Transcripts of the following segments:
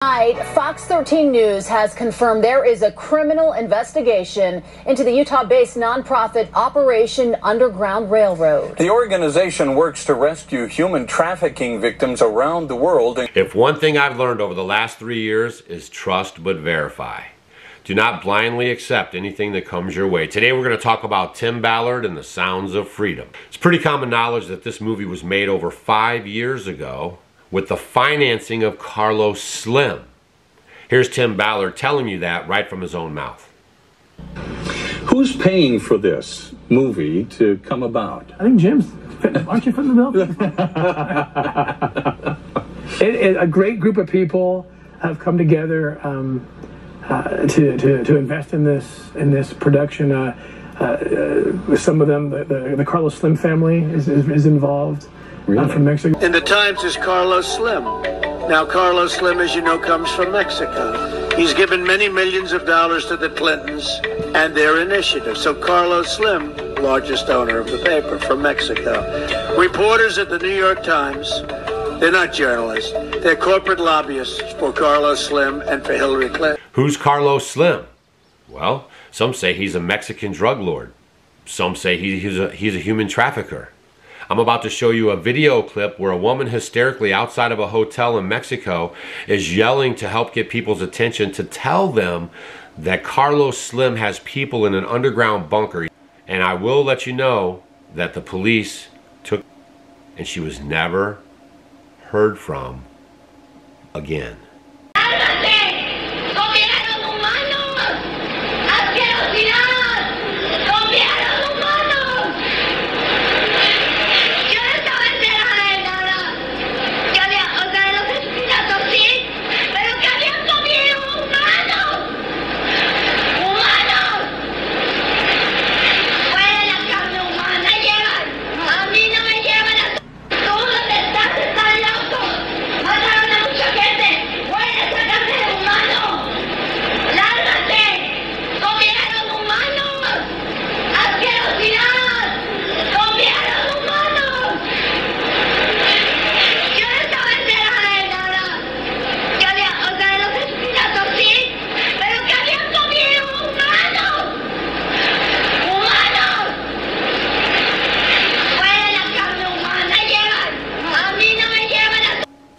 Tonight, Fox 13 News has confirmed there is a criminal investigation into the Utah-based nonprofit Operation Underground Railroad. The organization works to rescue human trafficking victims around the world. If one thing I've learned over the last 3 years is trust but verify. Do not blindly accept anything that comes your way. Today we're going to talk about Tim Ballard and the Sounds of Freedom. It's pretty common knowledge that this movie was made over 5 years ago with the financing of Carlos Slim. Here's Tim Ballard telling you that right from his own mouth. Who's paying for this movie to come about? I think Jim's. Aren't you footing the bill? A great group of people have come together to invest in this production. Some of them, the Carlos Slim family is involved. Really? From Mexico. In the Times is Carlos Slim. Now, Carlos Slim, as you know, comes from Mexico. He's given many millions of dollars to the Clintons and their initiative. So Carlos Slim, largest owner of the paper from Mexico. Reporters at the New York Times, they're not journalists. They're corporate lobbyists for Carlos Slim and for Hillary Clinton. Who's Carlos Slim? Well, some say he's a Mexican drug lord. Some say he's a human trafficker. I'm about to show you a video clip where a woman hysterically outside of a hotel in Mexico is yelling to help get people's attention to tell them that Carlos Slim has people in an underground bunker. And I will let you know that the police took and she was never heard from again.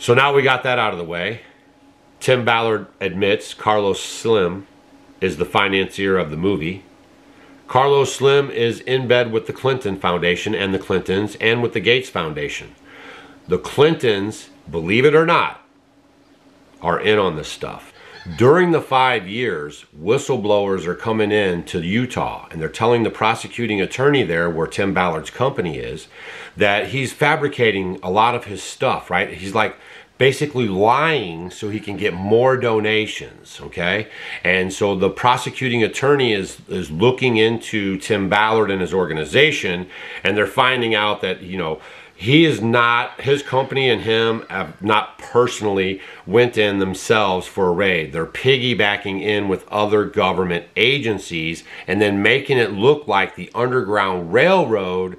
So now we got that out of the way. Tim Ballard admits Carlos Slim is the financier of the movie. Carlos Slim is in bed with the Clinton Foundation and the Clintons and with the Gates Foundation. The Clintons, believe it or not, are in on this stuff. During the 5 years, whistleblowers are coming in to Utah and they're telling the prosecuting attorney there, where Tim Ballard's company is, that he's fabricating a lot of his stuff, right? He's like basically lying so he can get more donations, okay? And so the prosecuting attorney is looking into Tim Ballard and his organization, and they're finding out that, you know, he is not, his company and him have not personally went in themselves for a raid. They're piggybacking in with other government agencies and then making it look like the Underground Railroad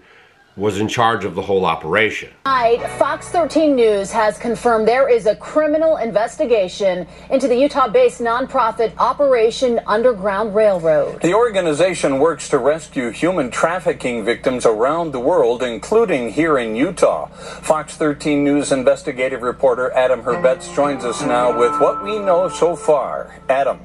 was in charge of the whole operation. Tonight, Fox 13 News has confirmed there is a criminal investigation into the Utah-based nonprofit Operation Underground Railroad. The organization works to rescue human trafficking victims around the world, including here in Utah. Fox 13 News investigative reporter Adam Herbetz joins us now with what we know so far. Adam.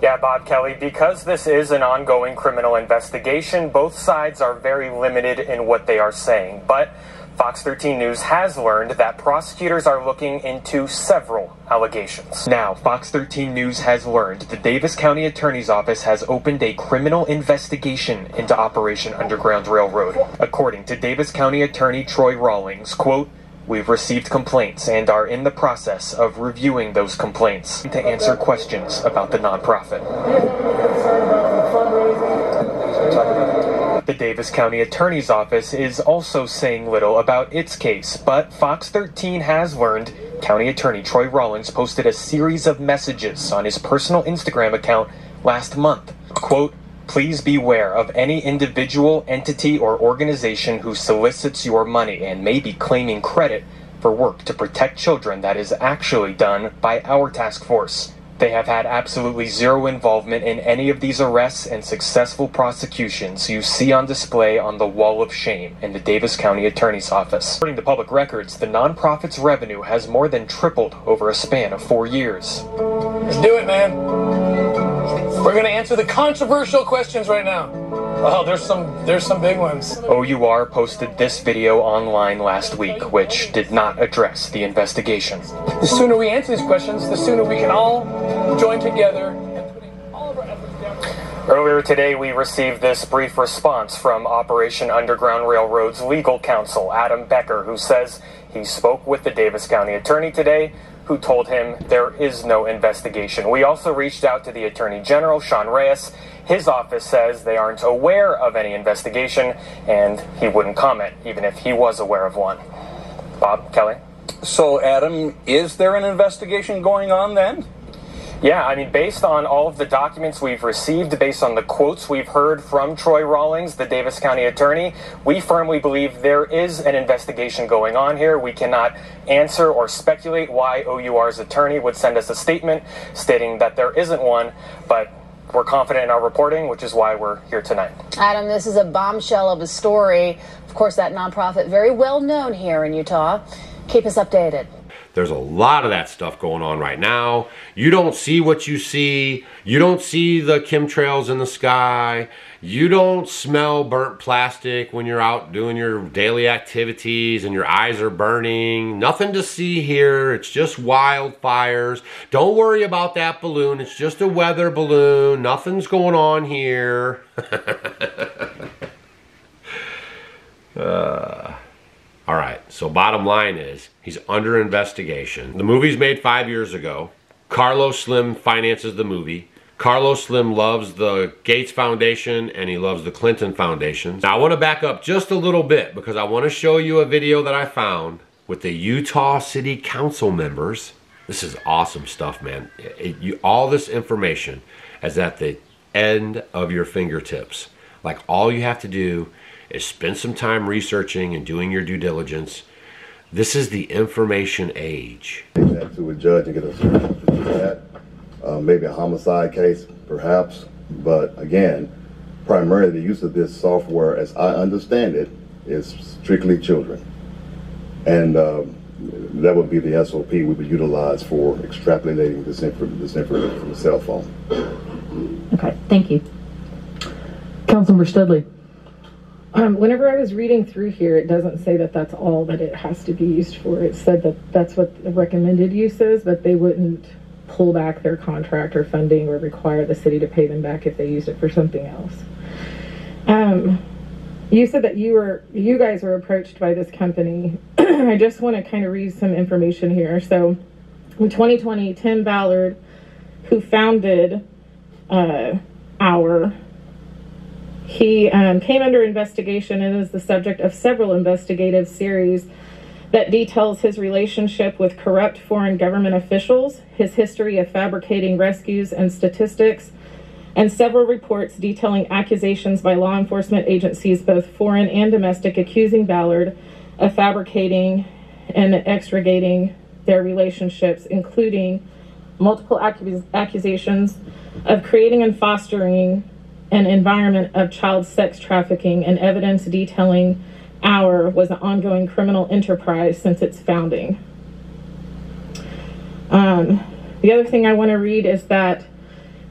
Yeah, Bob Kelly, because this is an ongoing criminal investigation, both sides are very limited in what they are saying. But Fox 13 News has learned that prosecutors are looking into several allegations. Now, Fox 13 News has learned the Davis County Attorney's Office has opened a criminal investigation into Operation Underground Railroad. According to Davis County Attorney Troy Rawlings, quote, "We've received complaints and are in the process of reviewing those complaints to answer questions about the nonprofit." The Davis County Attorney's Office is also saying little about its case, but Fox 13 has learned County Attorney Troy Rawlings posted a series of messages on his personal Instagram account last month. Quote, "Please beware of any individual, entity, or organization who solicits your money and may be claiming credit for work to protect children that is actually done by our task force. They have had absolutely zero involvement in any of these arrests and successful prosecutions you see on display on the wall of shame in the Davis County Attorney's Office. According to public records, the nonprofit's revenue has more than tripled over a span of 4 years. Let's do it, man. We're going to answer the controversial questions right now. Oh, there's some big ones. OUR posted this video online last week, which did not address the investigation. The sooner we answer these questions, the sooner we can all join together and putting all of our efforts down. Earlier today, we received this brief response from Operation Underground Railroad's legal counsel, Adam Becker, who says he spoke with the Davis County attorney today, who told him there is no investigation. We also reached out to the Attorney General, Sean Reyes. His office says they aren't aware of any investigation, and he wouldn't comment, even if he was aware of one. Bob, Kelly? So, Adam, is there an investigation going on then? Yeah, I mean, based on all of the documents we've received, based on the quotes we've heard from Troy Rawlings, the Davis County attorney, we firmly believe there is an investigation going on here. We cannot answer or speculate why OUR's attorney would send us a statement stating that there isn't one, but we're confident in our reporting, which is why we're here tonight. Adam, this is a bombshell of a story. Of course, that nonprofit, very well known here in Utah. Keep us updated. There's a lot of that stuff going on right now. You don't see what you see. You don't see the chemtrails in the sky. You don't smell burnt plastic when you're out doing your daily activities and your eyes are burning. Nothing to see here. It's just wildfires. Don't worry about that balloon. It's just a weather balloon. Nothing's going on here. All right, so bottom line is, he's under investigation. The movie's made 5 years ago. Carlos Slim finances the movie. Carlos Slim loves the Gates Foundation and he loves the Clinton Foundation. Now I want to back up just a little bit because I want to show you a video that I found with the Utah City Council members. This is awesome stuff, man. All this information is at the end of your fingertips. Like, all you have to do is spend some time researching and doing your due diligence. This is the information age. That to a judge and get a certificate for that. Maybe a homicide case, perhaps. But again, primarily the use of this software, as I understand it, is strictly children. And that would be the SOP we would utilize for extrapolating this information from a cell phone. Okay, thank you. Councilmember Studley. Whenever I was reading through here, it doesn't say that that's all that it has to be used for. It said that that's what the recommended use is, that they wouldn't pull back their contract or funding or require the city to pay them back if they used it for something else. You said that you guys were approached by this company. I just want to kind of read some information here. So in 2020, Tim Ballard, who founded he came under investigation and is the subject of several investigative series that details his relationship with corrupt foreign government officials, his history of fabricating rescues and statistics, and several reports detailing accusations by law enforcement agencies, both foreign and domestic, accusing Ballard of fabricating and extricating their relationships, including multiple accusations of creating and fostering an environment of child sex trafficking, and evidence detailing OUR was an ongoing criminal enterprise since its founding. The other thing I want to read is that,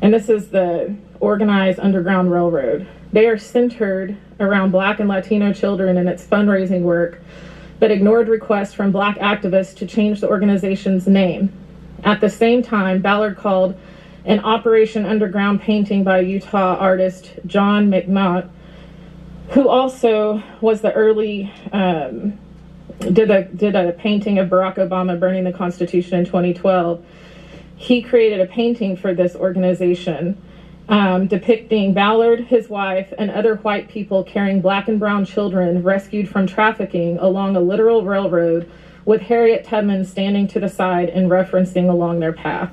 and this is the Organized Underground Railroad, they are centered around Black and Latino children in its fundraising work, but ignored requests from Black activists to change the organization's name. At the same time, Ballard called an Operation Underground painting by Utah artist John McNaught, who also was the early, did a painting of Barack Obama burning the Constitution in 2012. He created a painting for this organization depicting Ballard, his wife, and other white people carrying Black and brown children rescued from trafficking along a literal railroad, with Harriet Tubman standing to the side and referencing along their path.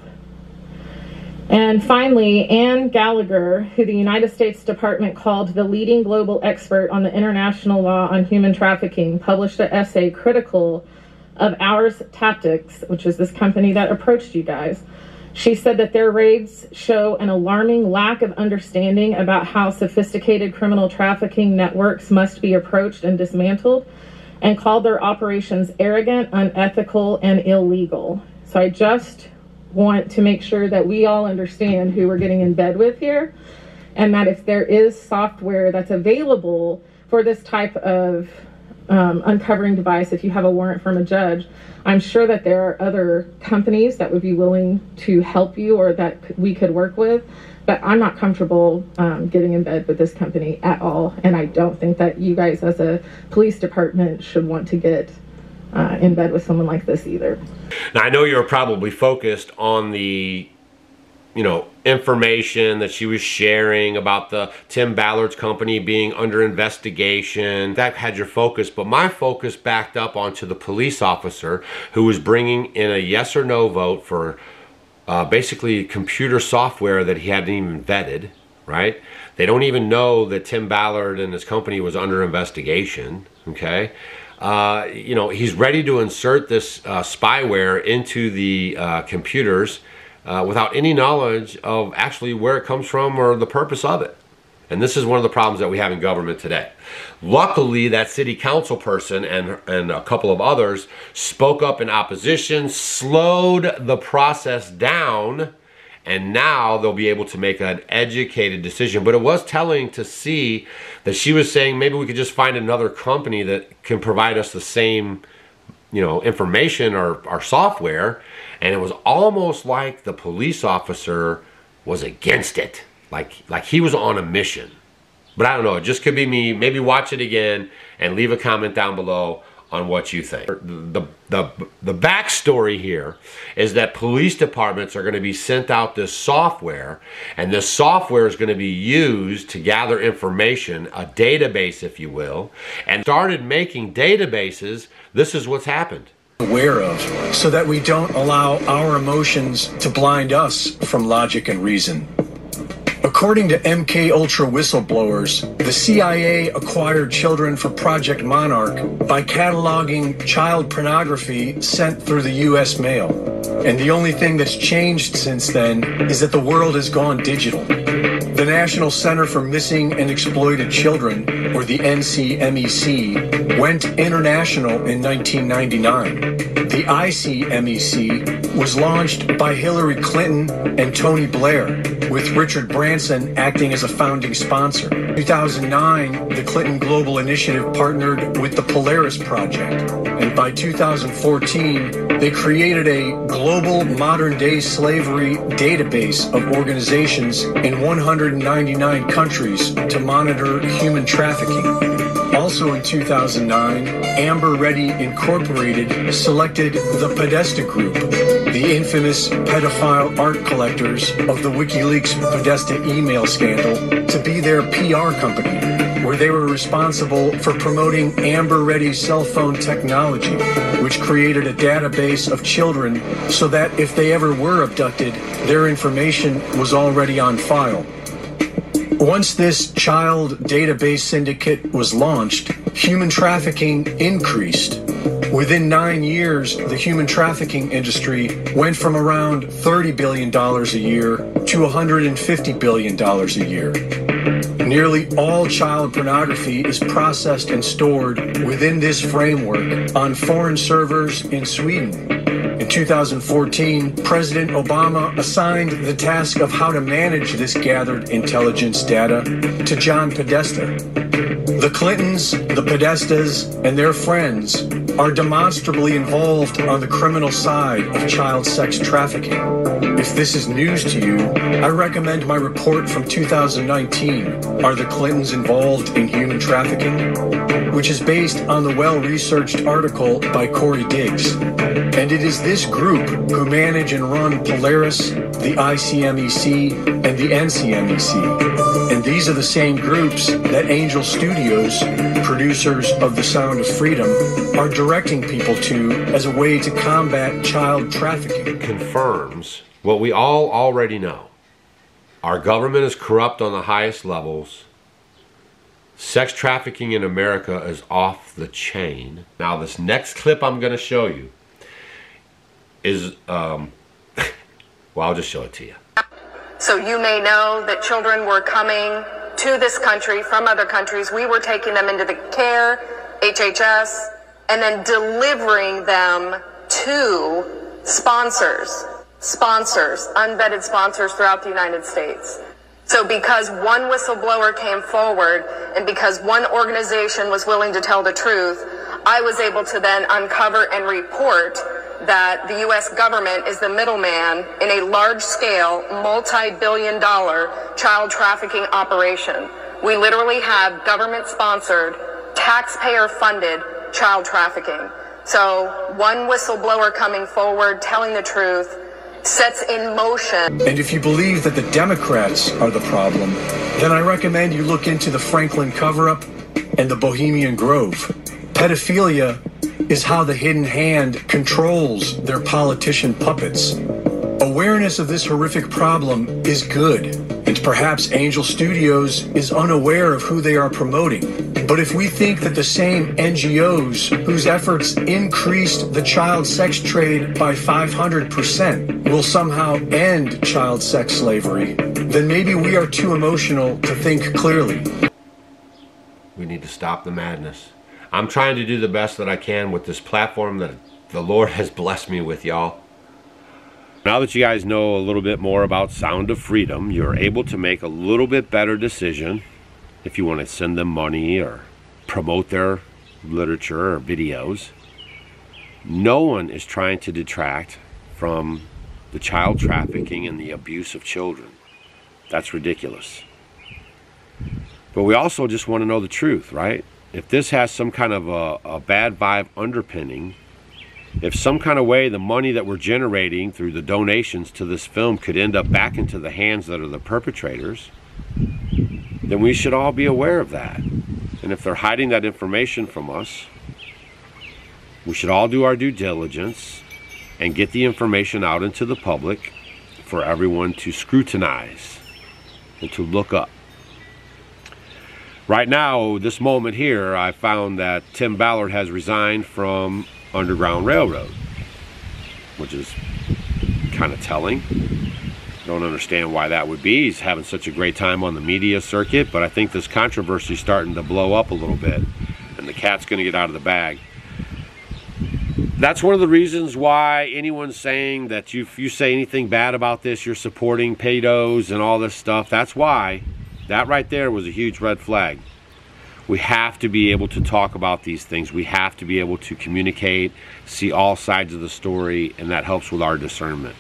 And finally, Ann Gallagher, who the United States Department called the leading global expert on the international law on human trafficking, published an essay critical of Ours Tactics, which is this company that approached you guys. She said that their raids show an alarming lack of understanding about how sophisticated criminal trafficking networks must be approached and dismantled, and called their operations arrogant, unethical, and illegal. So I just want to make sure that we all understand who we're getting in bed with here, and that if there is software that's available for this type of uncovering device, if you have a warrant from a judge, I'm sure that there are other companies that would be willing to help you or that we could work with, but I'm not comfortable getting in bed with this company at all, and I don't think that you guys as a police department should want to get in bed with someone like this either. Now, I know you're probably focused on the information that she was sharing about the Tim Ballard's company being under investigation. That had your focus, but my focus backed up onto the police officer who was bringing in a yes or no vote for basically computer software that he hadn't even vetted, right? They don't even know that Tim Ballard and his company was under investigation, okay? He's ready to insert this spyware into the computers without any knowledge of actually where it comes from or the purpose of it. And this is one of the problems that we have in government today. Luckily, that city council person and a couple of others spoke up in opposition, slowed the process down, and now they'll be able to make an educated decision. But it was telling to see that she was saying maybe we could just find another company that can provide us the same information or our software. And it was almost like the police officer was against it, like he was on a mission. But I don't know, it just could be me. Maybe watch it again and leave a comment down below on what you think. The backstory here is that police departments are going to be sent out this software, and this software is going to be used to gather information, a database if you will, and started making databases. This is what's happened. Aware of, so that we don't allow our emotions to blind us from logic and reason. According to MK Ultra whistleblowers, the CIA acquired children for Project Monarch by cataloging child pornography sent through the U.S. mail. And the only thing that's changed since then is that the world has gone digital. The National Center for Missing and Exploited Children, or the NCMEC, went international in 1999. The ICMEC was launched by Hillary Clinton and Tony Blair, with Richard Branson acting as a founding sponsor. In 2009, the Clinton Global Initiative partnered with the Polaris Project, and by 2014, they created a global modern-day slavery database of organizations in 199 countries to monitor human trafficking. Also in 2009, Amber Ready Incorporated selected the Podesta Group, the infamous pedophile art collectors of the WikiLeaks Podesta email scandal, to be their PR company, where they were responsible for promoting Amber Ready cell phone technology, which created a database of children so that if they ever were abducted, their information was already on file. Once this child database syndicate was launched, human trafficking increased. Within 9 years, the human trafficking industry went from around $30 billion a year to $150 billion a year. Nearly all child pornography is processed and stored within this framework on foreign servers in Sweden. In 2014, President Obama assigned the task of how to manage this gathered intelligence data to John Podesta. The Clintons, the Podestas, and their friends are demonstrably involved on the criminal side of child sex trafficking. If this is news to you, I recommend my report from 2019, Are the Clintons Involved in Human Trafficking?, which is based on the well-researched article by Corey Diggs. And it is this group who manage and run Polaris, the ICMEC, and the NCMEC. And these are the same groups that Angel Studios, producers of The Sound of Freedom, are directing people to as a way to combat child trafficking. Confirms what we all already know. Our government is corrupt on the highest levels. Sex trafficking in America is off the chain. Now this next clip I'm going to show you is, well, I'll just show it to you. So you may know that children were coming to this country from other countries. We were taking them into the care, HHS, and then delivering them to sponsors, unvetted sponsors throughout the United States. So because one whistleblower came forward and because one organization was willing to tell the truth, I was able to then uncover and report that the U.S. government is the middleman in a large-scale, multi-billion-dollar child trafficking operation. We literally have government-sponsored, taxpayer-funded child trafficking. So one whistleblower coming forward, telling the truth, sets in motion. And if you believe that the Democrats are the problem, then I recommend you look into the Franklin cover-up and the Bohemian Grove. Pedophilia is how the hidden hand controls their politician puppets. Awareness of this horrific problem is good, and perhaps Angel Studios is unaware of who they are promoting. But if we think that the same NGOs whose efforts increased the child sex trade by 500% will somehow end child sex slavery, then maybe we are too emotional to think clearly. We need to stop the madness. I'm trying to do the best that I can with this platform that the Lord has blessed me with, y'all. Now that you guys know a little bit more about Sound of Freedom, you're able to make a little bit better decision if you want to send them money or promote their literature or videos. No one is trying to detract from the child trafficking and the abuse of children. That's ridiculous. But we also just want to know the truth, right? If this has some kind of a bad vibe underpinning, if some kind of way the money that we're generating through the donations to this film could end up back into the hands that are the perpetrators, then we should all be aware of that. And if they're hiding that information from us, we should all do our due diligence and get the information out into the public for everyone to scrutinize and to look up. Right now, this moment here, I found that Tim Ballard has resigned from Underground Railroad, which is kind of telling. Don't understand why that would be. He's having such a great time on the media circuit, but I think this controversy is starting to blow up a little bit, and the cat's going to get out of the bag. That's one of the reasons why anyone's saying that if you say anything bad about this, you're supporting pedos and all this stuff. That's why. That right there was a huge red flag. We have to be able to talk about these things. We have to be able to communicate, see all sides of the story, and that helps with our discernment.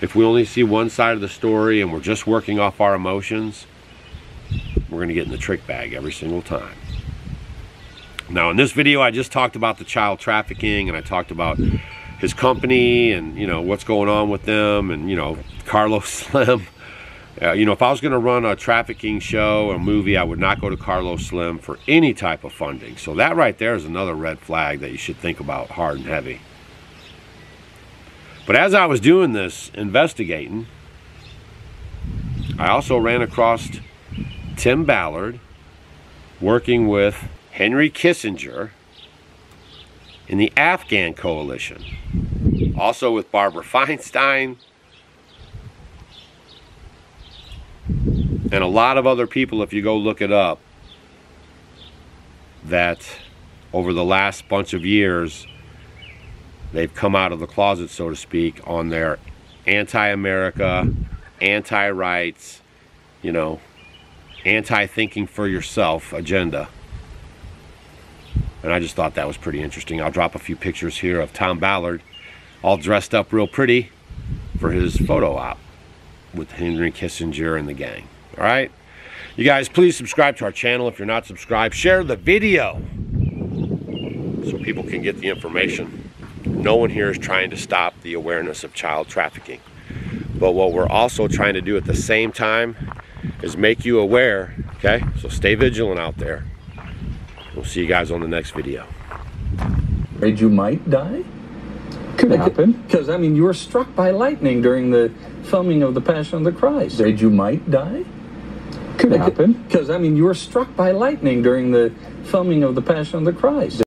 If we only see one side of the story and we're just working off our emotions, we're going to get in the trick bag every single time. Now, in this video, I just talked about the child trafficking, and I talked about his company and, you know, what's going on with them, and, you know, Carlos Slim. You know, if I was going to run a trafficking show or movie, I would not go to Carlos Slim for any type of funding. So that right there is another red flag that you should think about hard and heavy. But as I was doing this investigating, I also ran across Tim Ballard working with Henry Kissinger in the Afghan coalition. Also with Barbara Feinstein, and a lot of other people, if you go look it up, that over the last bunch of years, they've come out of the closet, so to speak, on their anti-America, anti-rights, you know, anti-thinking for yourself agenda. And I just thought that was pretty interesting. I'll drop a few pictures here of Tom Ballard all dressed up real pretty for his photo op with Henry Kissinger and the gang. All right, you guys, please subscribe to our channel if you're not subscribed. Share the video so people can get the information. No one here is trying to stop the awareness of child trafficking, but what we're also trying to do at the same time is make you aware. Okay, so stay vigilant out there. We'll see you guys on the next video. Afraid you might die? Could happen. Because, I mean, you were struck by lightning during the filming of The Passion of the Christ. Afraid you might die? Could happen. Because, I mean, you were struck by lightning during the filming of The Passion of the Christ.